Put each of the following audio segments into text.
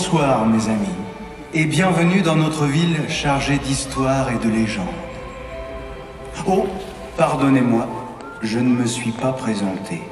Bonsoir mes amis, et bienvenue dans notre ville chargée d'histoire et de légendes. Oh, pardonnez-moi, je ne me suis pas présenté.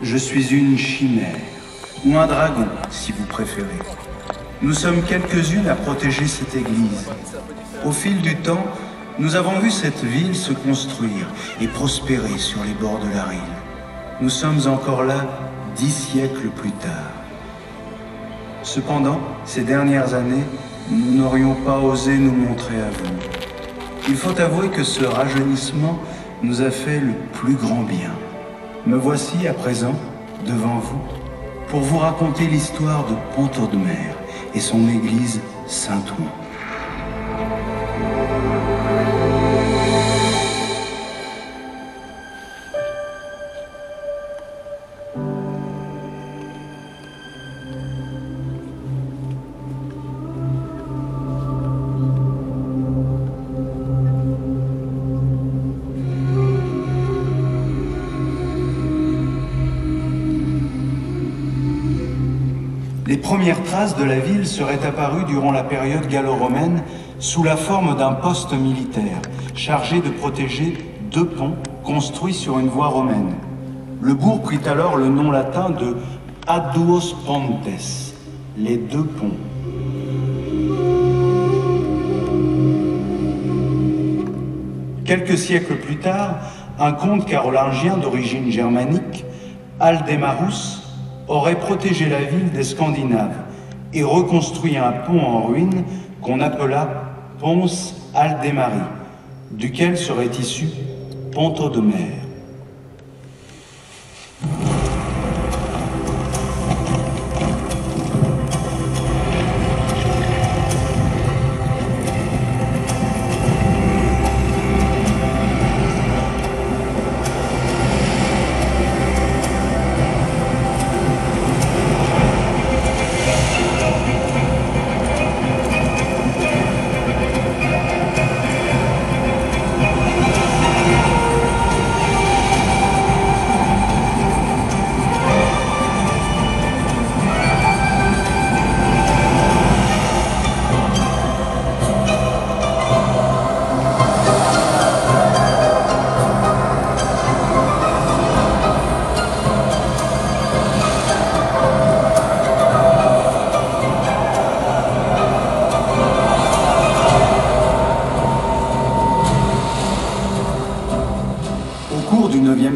Je suis une chimère, ou un dragon si vous préférez. Nous sommes quelques-unes à protéger cette église. Au fil du temps, nous avons vu cette ville se construire et prospérer sur les bords de la Risle. Nous sommes encore là 10 siècles plus tard. Cependant, ces dernières années, nous n'aurions pas osé nous montrer à vous. Il faut avouer que ce rajeunissement nous a fait le plus grand bien. Me voici à présent, devant vous, pour vous raconter l'histoire de Pont-Audemer et son église Saint-Ouen. Les premières traces de la ville seraient apparues durant la période gallo-romaine sous la forme d'un poste militaire chargé de protéger 2 ponts construits sur une voie romaine. Le bourg prit alors le nom latin de Ad Duos Pontes, les 2 ponts. Quelques siècles plus tard, un comte carolingien d'origine germanique, Aldemarus, aurait protégé la ville des Scandinaves et reconstruit un pont en ruine qu'on appela Pons Aldemari, duquel serait issu Pont-Audemer.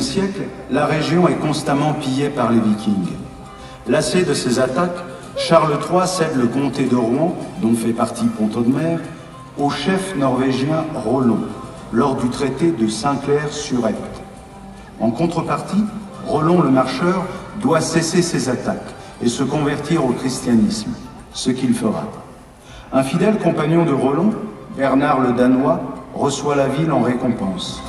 Siècle, la région est constamment pillée par les Vikings. Lassé de ces attaques, Charles III cède le comté de Rouen, dont fait partie Pont-Audemer, au chef norvégien Rollon, lors du traité de Saint-Clair-sur-Epte. En contrepartie, Rollon le Marcheur doit cesser ses attaques et se convertir au christianisme, ce qu'il fera. Un fidèle compagnon de Rollon, Bernard le Danois, reçoit la ville en récompense.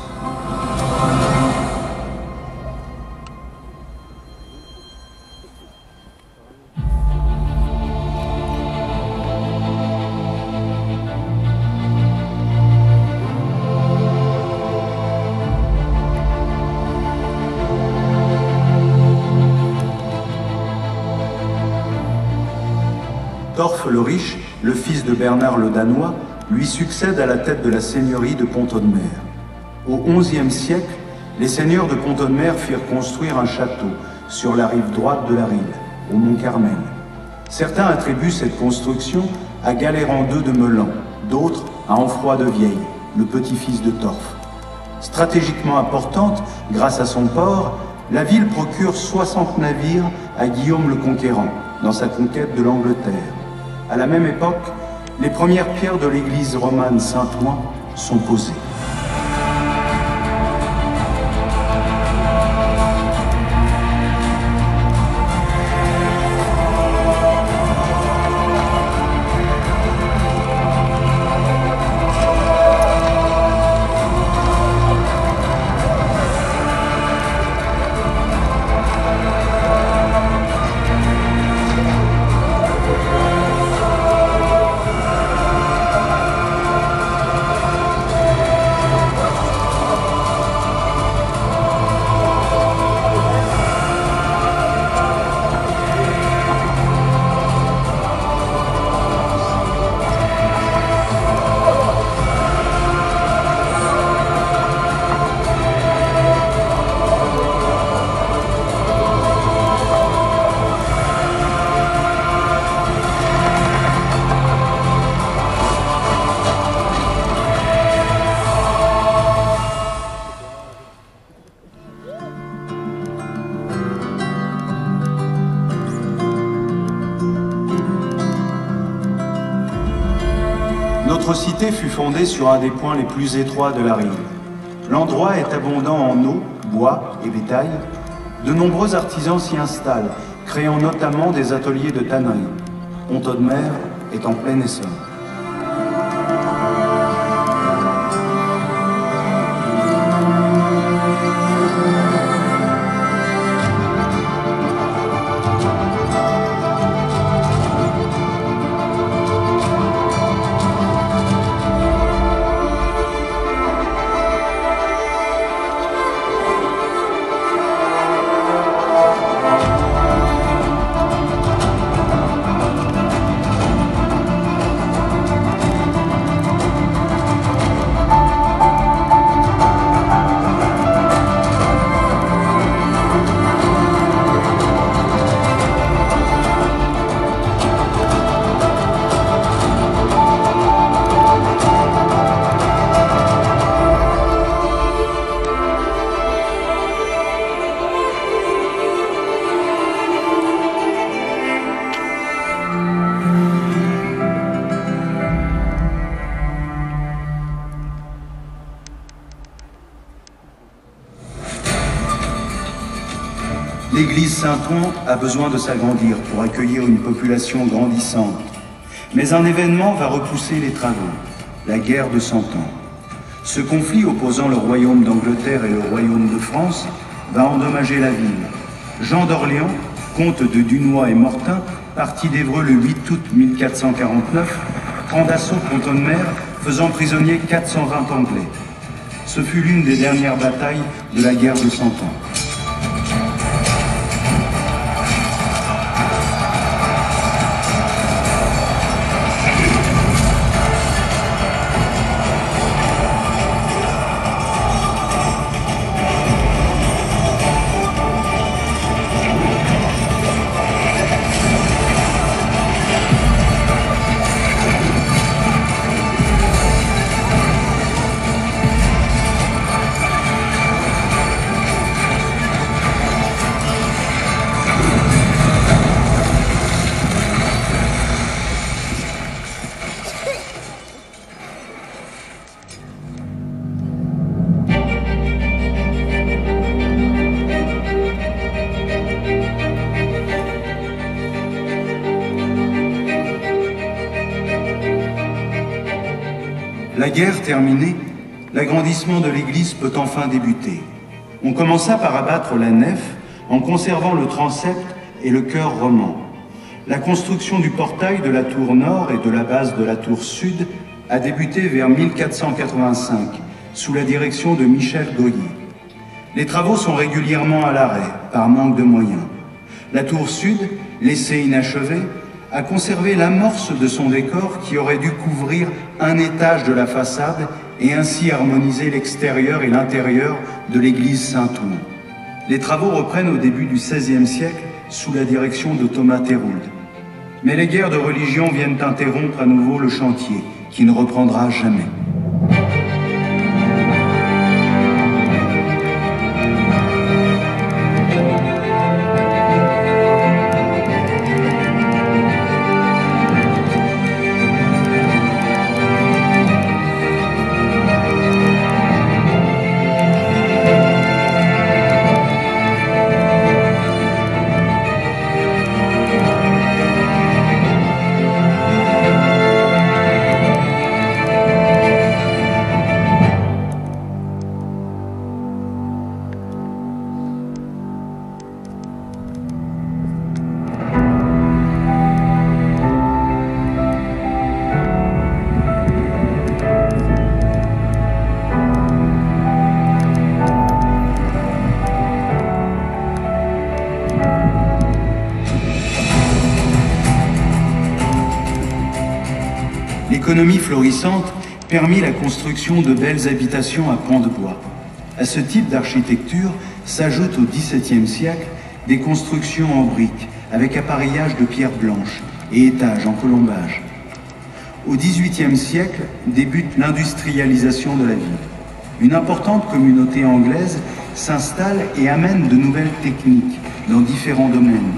Torf le Riche, le fils de Bernard le Danois, lui succède à la tête de la seigneurie de Pont-Audemer. Au XIe siècle, les seigneurs de Pont-Audemer firent construire un château sur la rive droite de la Risle, au Mont Carmel. Certains attribuent cette construction à Galérand II de Meulan, d'autres à Anfroy de Vieille, le petit-fils de Torf. Stratégiquement importante, grâce à son port, la ville procure 60 navires à Guillaume le Conquérant dans sa conquête de l'Angleterre. À la même époque, les premières pierres de l'église romane Saint-Ouen sont posées. Notre cité fut fondée sur un des points les plus étroits de la rive. L'endroit est abondant en eau, bois et bétail. De nombreux artisans s'y installent, créant notamment des ateliers de tannerie. Pont-Audemer est en plein essor. L'église Saint-Ouen a besoin de s'agrandir pour accueillir une population grandissante. Mais un événement va repousser les travaux, la guerre de 100 ans. Ce conflit opposant le royaume d'Angleterre et le royaume de France va endommager la ville. Jean d'Orléans, comte de Dunois et Mortain, parti d'Évreux le 8 août 1449, prend d'assaut Pont-Audemer, faisant prisonnier 420 Anglais. Ce fut l'une des dernières batailles de la guerre de 100 ans. La guerre terminée, l'agrandissement de l'église peut enfin débuter. On commença par abattre la nef en conservant le transept et le chœur roman. La construction du portail de la tour nord et de la base de la tour sud a débuté vers 1485, sous la direction de Michel Goyer. Les travaux sont régulièrement à l'arrêt, par manque de moyens. La tour sud, laissée inachevée, a conservé l'amorce de son décor qui aurait dû couvrir un étage de la façade et ainsi harmoniser l'extérieur et l'intérieur de l'église Saint-Ouen. Les travaux reprennent au début du XVIe siècle sous la direction de Thomas Thérould. Mais les guerres de religion viennent interrompre à nouveau le chantier, qui ne reprendra jamais. L'économie florissante permit la construction de belles habitations à pans de bois. À ce type d'architecture s'ajoutent au XVIIe siècle des constructions en briques avec appareillage de pierre blanche et étages en colombage. Au XVIIIe siècle débute l'industrialisation de la ville. Une importante communauté anglaise s'installe et amène de nouvelles techniques dans différents domaines.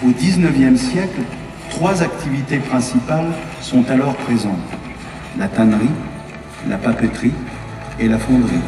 Au XIXe siècle, 3 activités principales sont alors présentes. la tannerie, la papeterie et la fonderie.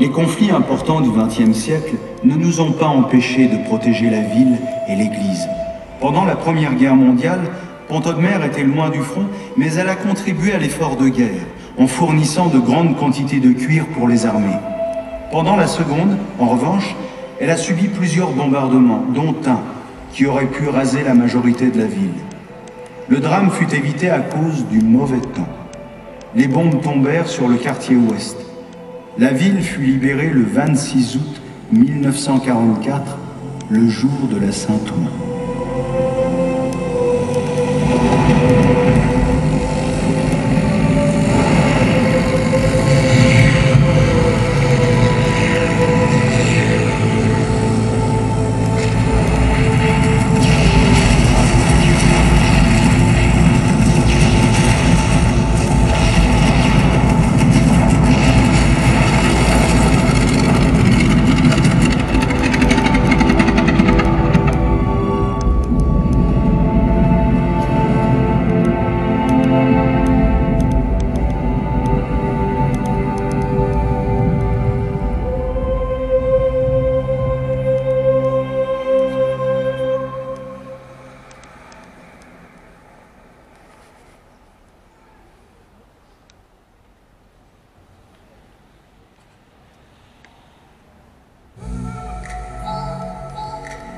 Les conflits importants du XXe siècle ne nous ont pas empêchés de protéger la ville et l'église. Pendant la Première Guerre mondiale, Pont-Audemer était loin du front, mais elle a contribué à l'effort de guerre en fournissant de grandes quantités de cuir pour les armées. Pendant la Seconde, en revanche, elle a subi plusieurs bombardements, dont un qui aurait pu raser la majorité de la ville. Le drame fut évité à cause du mauvais temps. Les bombes tombèrent sur le quartier ouest. La ville fut libérée le 26 août 1944, le jour de la Saint-Ouen.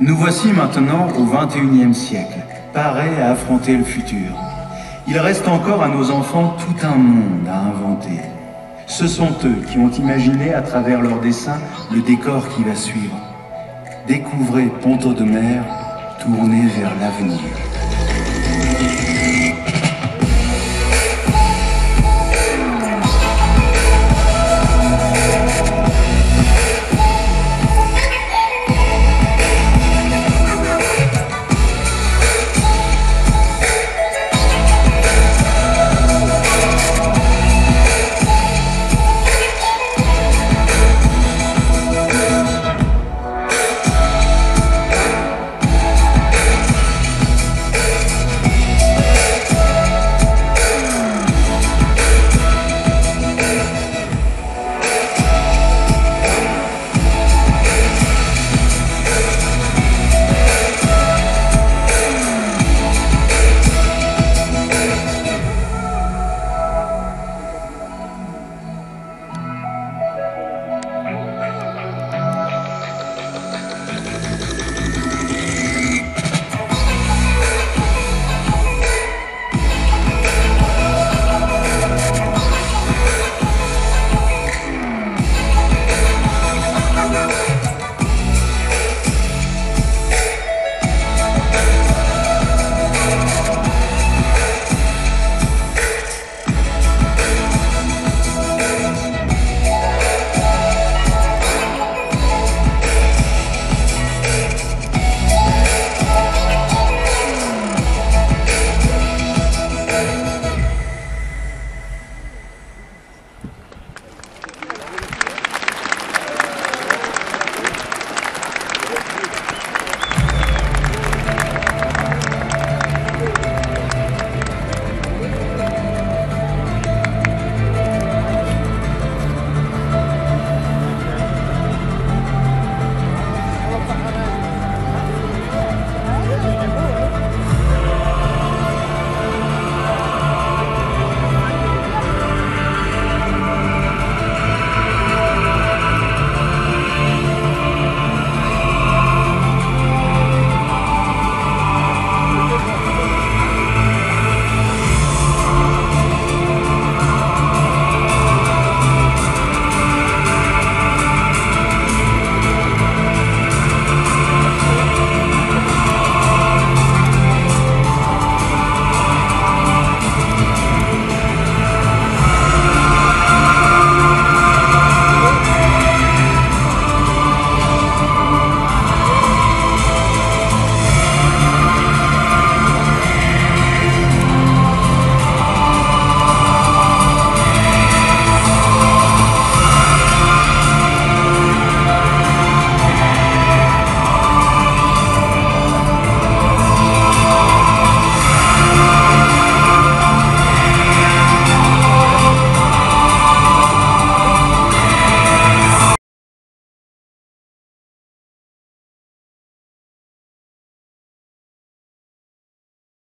Nous voici maintenant au XXIe siècle, parés à affronter le futur. Il reste encore à nos enfants tout un monde à inventer. Ce sont eux qui ont imaginé à travers leurs dessins le décor qui va suivre. Découvrez Pont-Audemer, tourné vers l'avenir.